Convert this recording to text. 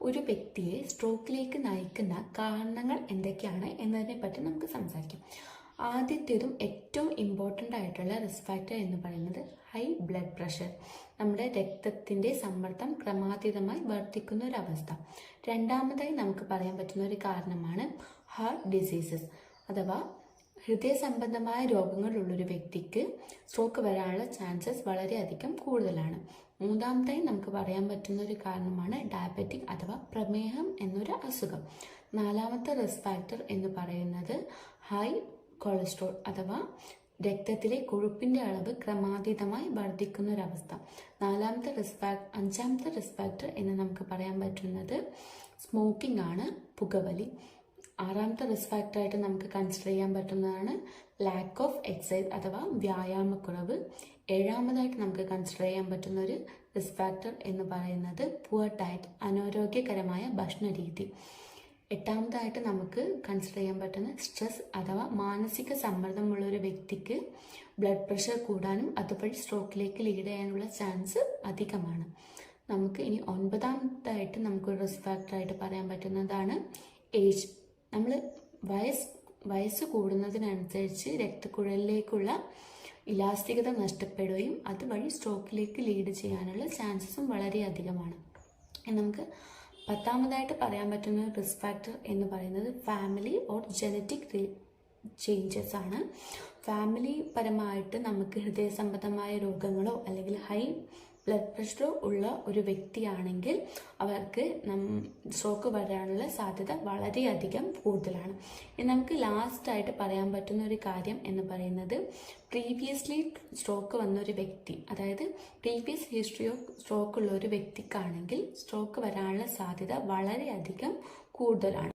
ഒരു വ്യക്തിയെ സ്ട്രോക്കിലേക്ക് നയിക്കുന്ന കാരണങ്ങൾ എന്തൊക്കെയാണ് എന്നതിനെ പറ്റി നമുക്ക് സംസാരിക്കാം. ആദ്യത്തേതും ഏറ്റവും ഇമ്പോർട്ടൻ്റ് ആയിട്ടുള്ള റിസ്ക് ഫാക്ടർ എന്ന് പറയുന്നത് ഹൈ ബ്ലഡ് പ്രഷർ. നമ്മുടെ രക്തത്തിൻ്റെ സമ്മർദ്ദം ക്രമാതീതമായി വർദ്ധിക്കുന്ന ഒരവസ്ഥ. രണ്ടാമതായി നമുക്ക് പറയാൻ പറ്റുന്ന ഒരു കാരണമാണ് ഹാർട്ട് ഡിസീസസ് അഥവാ ഹൃദയ സംബന്ധമായ രോഗങ്ങളുള്ളൊരു വ്യക്തിക്ക് സ്ട്രോക്ക് വരാനുള്ള ചാൻസസ് വളരെയധികം കൂടുതലാണ്. മൂന്നാമതായി നമുക്ക് പറയാൻ പറ്റുന്ന ഒരു കാരണമാണ് ഡയബറ്റിക് അഥവാ പ്രമേഹം എന്നൊരു അസുഖം. നാലാമത്തെ റിസ്ക് ഫാക്ടർ എന്ന് പറയുന്നത് ഹൈ കൊളസ്ട്രോൾ അഥവാ രക്തത്തിലെ കൊഴുപ്പിൻ്റെ അളവ് ക്രമാതീതമായി വർദ്ധിക്കുന്ന ഒരവസ്ഥ. അഞ്ചാമത്തെ റിസ്ക് ഫാക്ടർ എന്ന് നമുക്ക് പറയാൻ പറ്റുന്നത് സ്മോക്കിംഗ് ആണ്, പുകവലി. ആറാമത്തെ റിസ്ക് ഫാക്ടറായിട്ട് നമുക്ക് കൺസിഡർ ചെയ്യാൻ പറ്റുന്നതാണ് ലാക്ക് ഓഫ് എക്സസൈസ് അഥവാ വ്യായാമക്കുറവ്. ഏഴാമതായിട്ട് നമുക്ക് കൺസിഡർ ചെയ്യാൻ പറ്റുന്ന ഒരു റിസ്ക് ഫാക്ടർ എന്ന് പറയുന്നത് പുവർ ഡയറ്റ്, അനാരോഗ്യകരമായ ഭക്ഷണ രീതി. എട്ടാമതായിട്ട് നമുക്ക് കൺസിഡർ ചെയ്യാൻ പറ്റുന്ന സ്ട്രെസ് അഥവാ മാനസിക സമ്മർദ്ദമുള്ള ഒരു വ്യക്തിക്ക് ബ്ലഡ് പ്രഷർ കൂടാനും അതുവഴി സ്ട്രോക്കിലേക്ക് ലീഡ് ചെയ്യാനുള്ള ചാൻസ് അധികമാണ്. നമുക്ക് ഇനി ഒൻപതാമതായിട്ട് നമുക്കൊരു റിസ്ക് ഫാക്ടറായിട്ട് പറയാൻ പറ്റുന്നതാണ് ഏജ്. നമ്മൾ വയസ്സ് കൂടുന്നതിനനുസരിച്ച് രക്തക്കുഴലിലേക്കുള്ള ഇലാസ്തികത നഷ്ടപ്പെടുകയും അതുവഴി സ്ട്രോക്കിലേക്ക് ലീഡ് ചെയ്യാനുള്ള ചാൻസസും വളരെയധികമാണ്. നമുക്ക് പത്താമതായിട്ട് പറയാൻ പറ്റുന്ന റിസ്ക് ഫാക്ടർ എന്ന് പറയുന്നത് ഫാമിലി ഓർ ജനറ്റിക് ചേഞ്ചസ് ആണ്. ഫാമിലി പരമായിട്ട് നമുക്ക് ഹൃദയ സംബന്ധമായ രോഗങ്ങളോ അല്ലെങ്കിൽ ഹൈ ബ്ലഡ് പ്രഷറോ ഉള്ള ഒരു വ്യക്തിയാണെങ്കിൽ അവർക്ക് സ്ട്രോക്ക് വരാനുള്ള സാധ്യത വളരെയധികം കൂടുതലാണ്. ഇനി നമുക്ക് ലാസ്റ്റായിട്ട് പറയാൻ പറ്റുന്ന ഒരു കാര്യം എന്ന് പറയുന്നത് പ്രീവിയസ്ലി സ്ട്രോക്ക് വന്ന ഒരു വ്യക്തി, അതായത് പ്രീവിയസ് ഹിസ്റ്ററി ഓഫ് സ്ട്രോക്ക് ഉള്ള ഒരു വ്യക്തിക്കാണെങ്കിൽ സ്ട്രോക്ക് വരാനുള്ള സാധ്യത വളരെയധികം കൂടുതലാണ്.